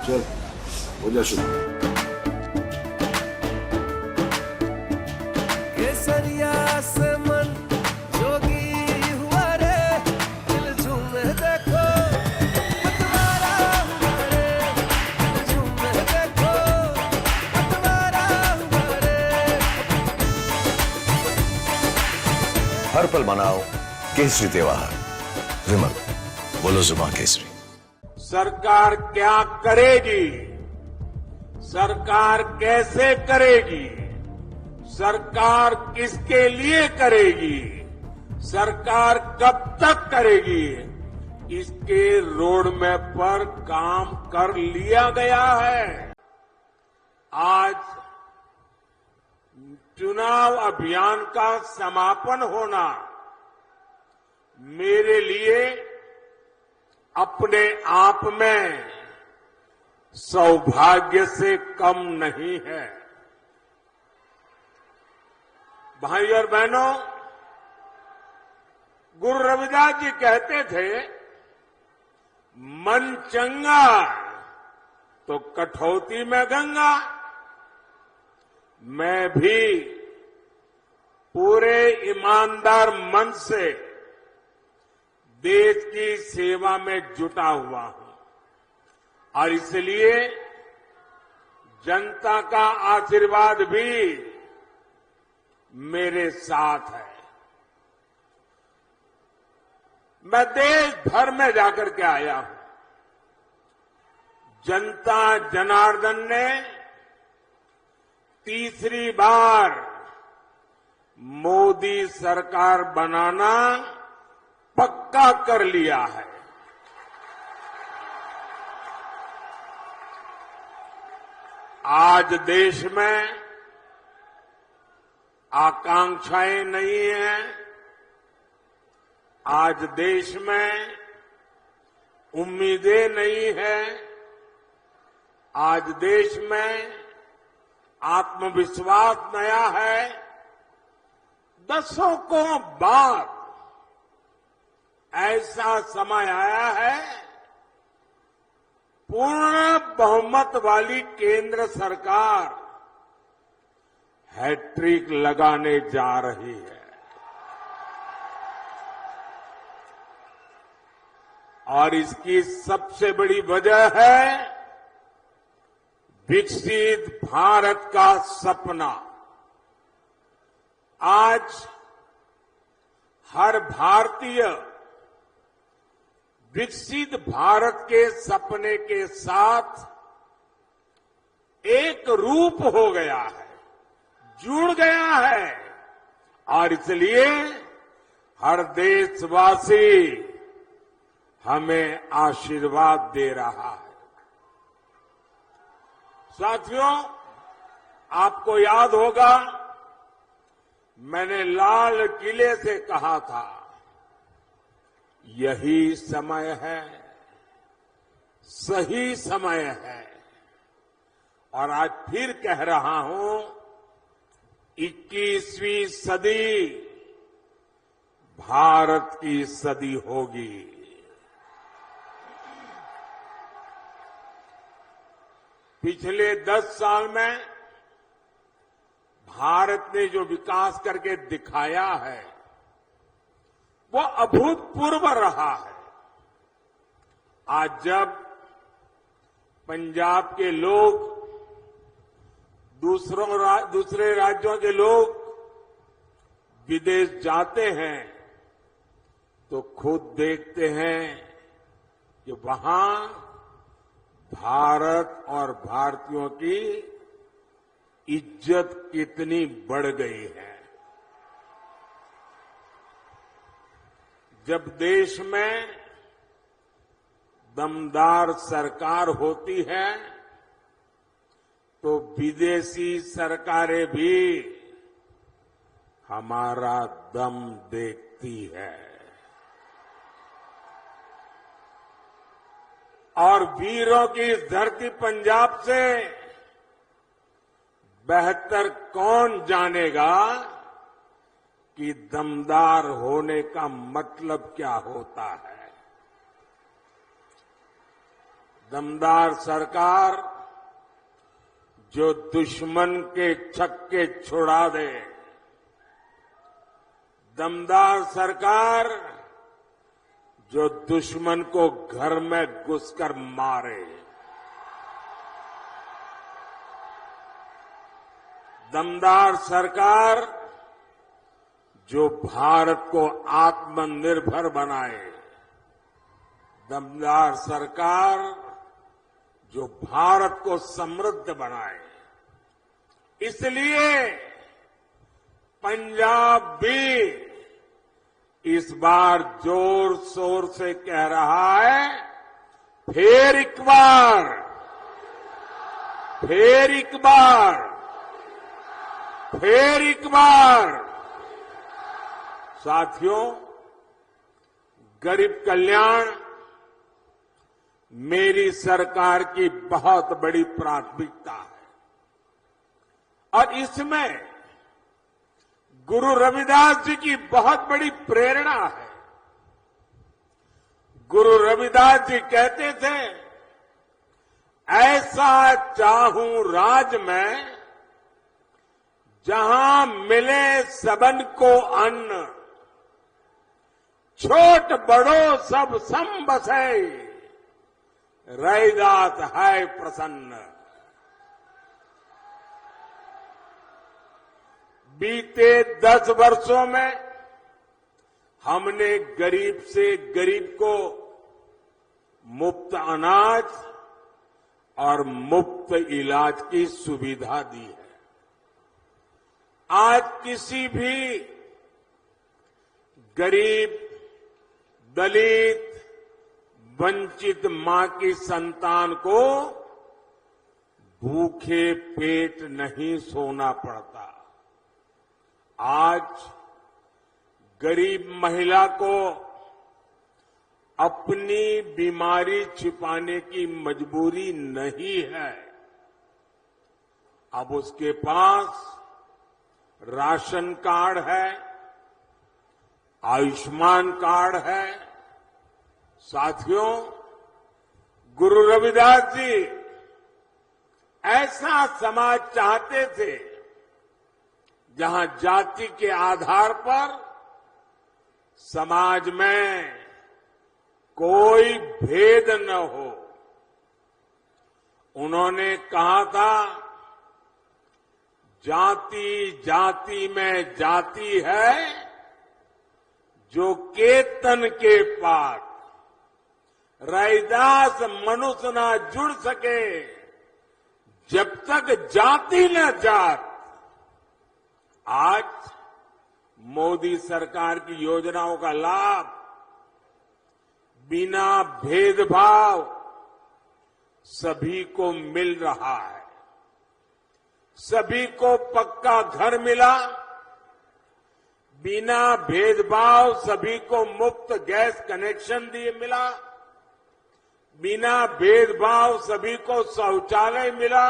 चल हो जा शुरू। केसरिया से मन जोगी हुआ रे, दिल झूमे देखो पतवारा हुआ रे, दिल झूमे देखो पतवारा हुआ रे। हर पल मनाओ केसरी त्योहार। विमल, बोलो जुबान केसरी। सरकार क्या करेगी, सरकार कैसे करेगी, सरकार किसके लिए करेगी, सरकार कब तक करेगी, इसके रोड मैप पर काम कर लिया गया है। आज चुनाव अभियान का समापन होना मेरे लिए अपने आप में सौभाग्य से कम नहीं है। भाई और बहनों, गुरु रविदास जी कहते थे, मन चंगा तो कठौती में गंगा। मैं भी पूरे ईमानदार मन से देश की सेवा में जुटा हुआ हूं और इसलिए जनता का आशीर्वाद भी मेरे साथ है। मैं देश भर में जाकर के आया हूं। जनता जनार्दन ने तीसरी बार मोदी सरकार बनाना पक्का कर लिया है। आज देश में आकांक्षाएं नहीं हैं, आज देश में उम्मीदें नहीं हैं, आज देश में आत्मविश्वास नया है। दशकों बाद ऐसा समय आया है, पूर्ण बहुमत वाली केंद्र सरकार हैट्रिक लगाने जा रही है। और इसकी सबसे बड़ी वजह है विकसित भारत का सपना। आज हर भारतीय विकसित भारत के सपने के साथ एक रूप हो गया है, जुड़ गया है और इसलिए हर देशवासी हमें आशीर्वाद दे रहा है। साथियों, आपको याद होगा मैंने लाल किले से कहा था, यही समय है, सही समय है और आज फिर कह रहा हूं, 21वीं सदी भारत की सदी होगी। पिछले 10 साल में भारत ने जो विकास करके दिखाया है वो अभूतपूर्व रहा है। आज जब पंजाब के लोग, दूसरे राज्यों के लोग विदेश जाते हैं तो खुद देखते हैं कि वहां भारत और भारतीयों की इज्जत कितनी बढ़ गई है। जब देश में दमदार सरकार होती है तो विदेशी सरकारें भी हमारा दम देखती है। और वीरों की इस धरती पंजाब से बेहतर कौन जानेगा कि दमदार होने का मतलब क्या होता है। दमदार सरकार जो दुश्मन के छक्के छुड़ा दे, दमदार सरकार जो दुश्मन को घर में घुसकर मारे, दमदार सरकार जो भारत को आत्मनिर्भर बनाए, दमदार सरकार जो भारत को समृद्ध बनाए। इसलिए पंजाब भी इस बार जोर शोर से कह रहा है, फिर एक बार, फिर एक बार, फिर एक बार। साथियों, गरीब कल्याण मेरी सरकार की बहुत बड़ी प्राथमिकता है और इसमें गुरु रविदास जी की बहुत बड़ी प्रेरणा है। गुरु रविदास जी कहते थे, ऐसा चाहूं राज में जहां मिले सबन को अन्न, छोट बड़ो सब सम बसे, रैदास है प्रसन्न। बीते 10 वर्षों में हमने गरीब से गरीब को मुफ्त अनाज और मुफ्त इलाज की सुविधा दी है। आज किसी भी गरीब, दलित, वंचित मां की संतान को भूखे पेट नहीं सोना पड़ता। आज गरीब महिला को अपनी बीमारी छिपाने की मजबूरी नहीं है। अब उसके पास राशन कार्ड है, आयुष्मान कार्ड है। साथियों, गुरु रविदास जी ऐसा समाज चाहते थे जहां जाति के आधार पर समाज में कोई भेद न हो। उन्होंने कहा था, जाति जाति में जाति है, जो केतन के पात, रैदास मनुष्य न जुड़ सके, जब तक जाति न जात। आज मोदी सरकार की योजनाओं का लाभ बिना भेदभाव सभी को मिल रहा है। सभी को पक्का घर मिला, बिना भेदभाव सभी को मुफ्त गैस कनेक्शन दिए मिला, बिना भेदभाव सभी को शौचालय मिला,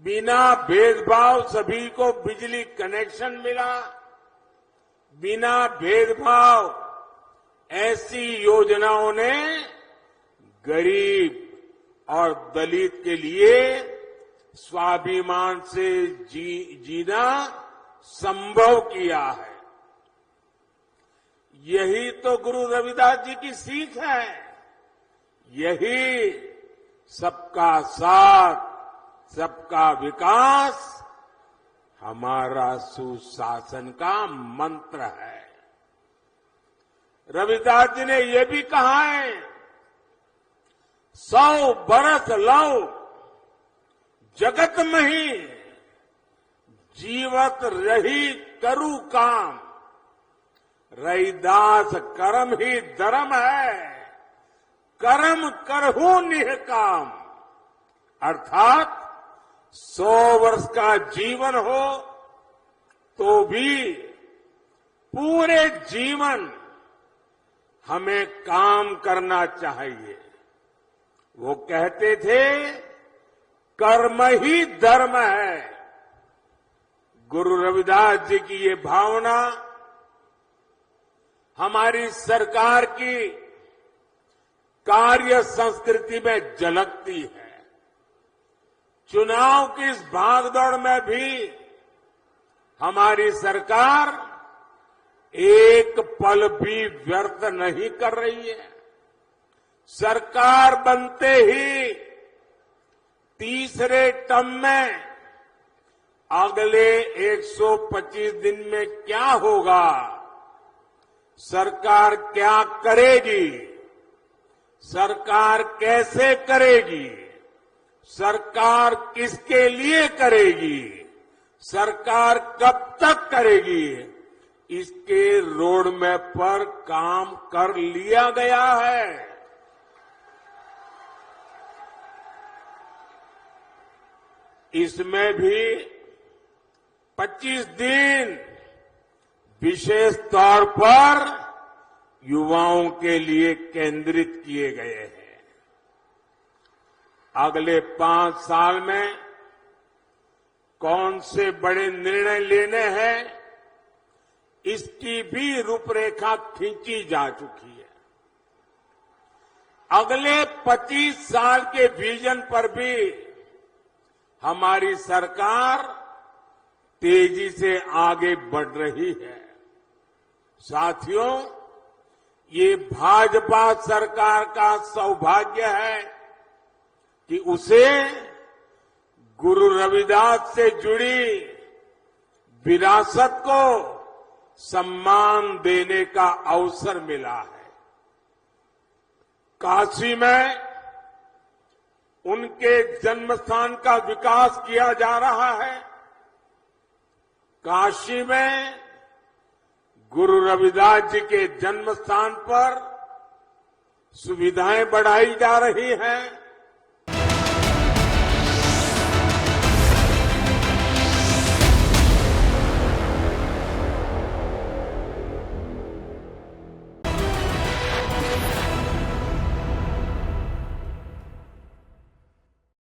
बिना भेदभाव सभी को बिजली कनेक्शन मिला, बिना भेदभाव ऐसी योजनाओं ने गरीब और दलित के लिए स्वाभिमान से जीना संभव किया है। यही तो गुरु रविदास जी की सीख है। यही सबका साथ, सबका विकास हमारा सुशासन का मंत्र है। रविदास जी ने यह भी कहा है, 100 बरस लौ जगत में ही, जीवत रही करू काम, रैदास कर्म ही धर्म है, कर्म करहु निह काम। अर्थात 100 वर्ष का जीवन हो तो भी पूरे जीवन हमें काम करना चाहिए। वो कहते थे, कर्म ही धर्म है। गुरु रविदास जी की ये भावना हमारी सरकार की कार्य संस्कृति में झलकती है। चुनाव की इस भागदौड़ में भी हमारी सरकार एक पल भी व्यर्थ नहीं कर रही है। सरकार बनते ही तीसरे टर्म में अगले 125 दिन में क्या होगा, सरकार क्या करेगी, सरकार कैसे करेगी, सरकार किसके लिए करेगी, सरकार कब तक करेगी, इसके रोड मैप पर काम कर लिया गया है। इसमें भी 25 दिन विशेष तौर पर युवाओं के लिए केंद्रित किए गए हैं। अगले 5 साल में कौन से बड़े निर्णय लेने हैं, इसकी भी रूपरेखा खींची जा चुकी है। अगले 25 साल के विजन पर भी हमारी सरकार तेजी से आगे बढ़ रही है। साथियों, ये भाजपा सरकार का सौभाग्य है कि उसे गुरु रविदास से जुड़ी विरासत को सम्मान देने का अवसर मिला है। काशी में उनके जन्मस्थान का विकास किया जा रहा है। काशी में गुरु रविदास जी के जन्म स्थान पर सुविधाएं बढ़ाई जा रही हैं।